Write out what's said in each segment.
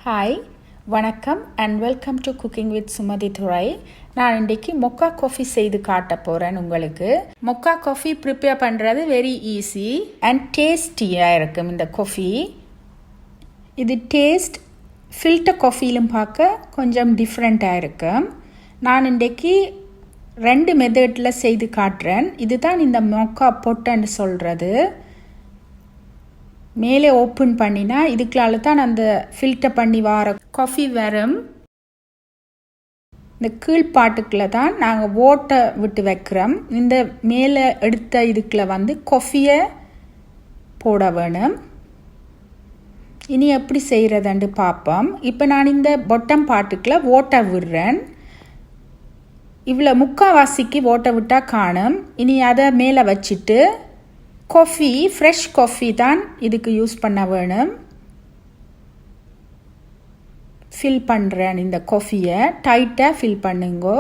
Hi வணக்கம் and welcome to cooking with Sumathi Durai. நான் இன்றைக்கி மொக்கா காஃபி செய்து காட்ட போகிறேன் உங்களுக்கு. மொக்கா காஃபி ப்ரிப்பேர் பண்ணுறது வெரி ஈஸி அண்ட் டேஸ்டியாக இருக்கும் இந்த காஃபி. இது டேஸ்ட் ஃபில்டர் காஃபிலும் பார்க்க கொஞ்சம் டிஃப்ரெண்ட்டாக இருக்கும். நான் இன்றைக்கி 2 மெத்தடில் செய்து காட்டுறேன். இதுதான் இந்த மொக்கா பொட்டுன்னு சொல்கிறது. மேலே ஓப்பன் பண்ணினா இதுக்குள்ளால தான் அந்த ஃபில்டர் பண்ணி வர காஃபி வரும். இந்த கீழ்பாட்டுக்குள்ள தான் நாங்கள் ஓட்டை விட்டு வைக்கிறோம். இந்த மேலே எடுத்த இதுக்குள்ள வந்து காஃபியை போட வேணும். இனி எப்படி செய்கிறதுன்னு பார்ப்போம். இப்போ நான் இந்த பொட்டம் பாட்டுக்குள்ள ஓட்டை விடுறேன். இவ்வளோ முக்கால்வாசிக்கு ஓட்டை விட்டால் காணும். இனி அதை மேலே வச்சுட்டு காஃபி ஃப்ரெஷ் காஃபி தான் இதுக்கு யூஸ் பண்ண வேணும். ஃபில் பண்ணுறேன். இந்த காஃபியை டைட்டாக ஃபில் பண்ணுங்கோ.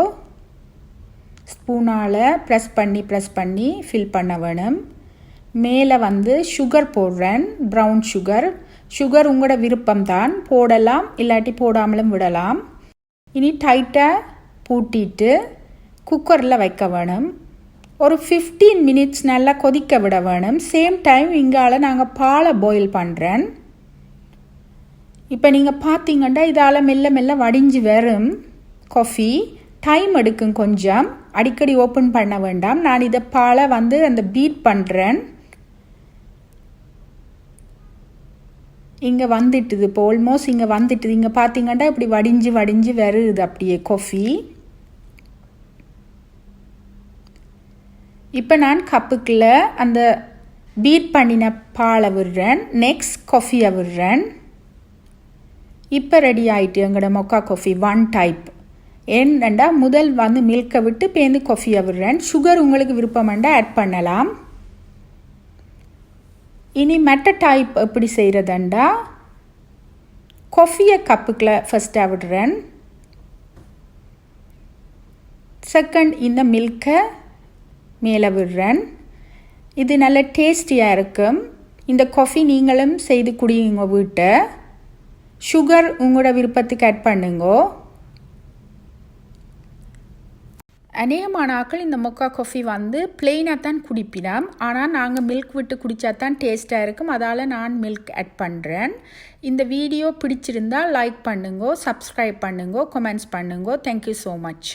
ஸ்பூனால் ப்ரெஸ் பண்ணி ஃபில் பண்ண வேணும். மேலே வந்து சுகர் போடுறேன். ப்ரௌன் சுகர் உங்களோட விருப்பம் தான், போடலாம் இல்லாட்டி போடாமலும் விடலாம். இனி டைட்டாக பூட்டிட்டு குக்கரில் வைக்க வேணும். ஒரு 15 மினிட்ஸ் நல்லா கொதிக்க விட வேணும். சேம் டைம் இங்கால நாங்கள் பாலை பாயில் பண்ணுறேன். இப்போ நீங்கள் பார்த்தீங்கன்னா இதால் மெல்ல மெல்ல வடிஞ்சு வரும் காஃபி. டைம் எடுக்கும் கொஞ்சம், அடிக்கடி ஓப்பன் பண்ண வேண்டாம். நான் இதை பாலை வந்து அந்த பீட் பண்ணுறேன். இங்கே வந்துட்டுது, இப்போ ஆல்மோஸ்ட் இங்கே வந்துட்டுது. இங்கே பார்த்தீங்கன்னா இப்படி வடிஞ்சு வருது அப்படியே காஃபி. இப்போ நான் கப்புக்குள்ள அந்த பீட் பண்ணின பாலை விடுறேன். நெக்ஸ்ட் காஃபியை விடுறேன். இப்போ ரெடி ஆகிட்டு எங்களோட மொக்கா காஃபி 1 டைப். ஏன்னா முதல் வந்து மில்கை விட்டு பேருந்து காஃபியை விடுறேன். சுகர் உங்களுக்கு விருப்பமாண்டா ஆட் பண்ணலாம். இனி மெட்ட டைப் எப்படி செய்கிறதுண்டா, காஃபியை கப்புக்குள்ள ஃபஸ்ட்டாக விடுறேன். செகண்ட் இந்த மில்கை மேலே விடுறேன். இது நல்ல டேஸ்டியாக இருக்கும். இந்த காஃபி நீங்களும் செய்து குடியுங்க வீட்டை. சுகர் உங்களோட விருப்பத்துக்கு ஆட் பண்ணுங்கோ. அநேகமான ஆட்கள் இந்த மொக்கா காஃபி வந்து பிளெயினாக தான் குடிப்பினோம். ஆனால் நாங்கள் மில்க் விட்டு குடித்தா தான் டேஸ்ட்டாக இருக்கும். அதால் நான் மில்க் ஆட் பண்ணுறேன். இந்த வீடியோ பிடிச்சிருந்தால் லைக் பண்ணுங்கோ, சப்ஸ்கிரைப் பண்ணுங்கோ, கமெண்ட்ஸ் பண்ணுங்கோ. Thank you so much.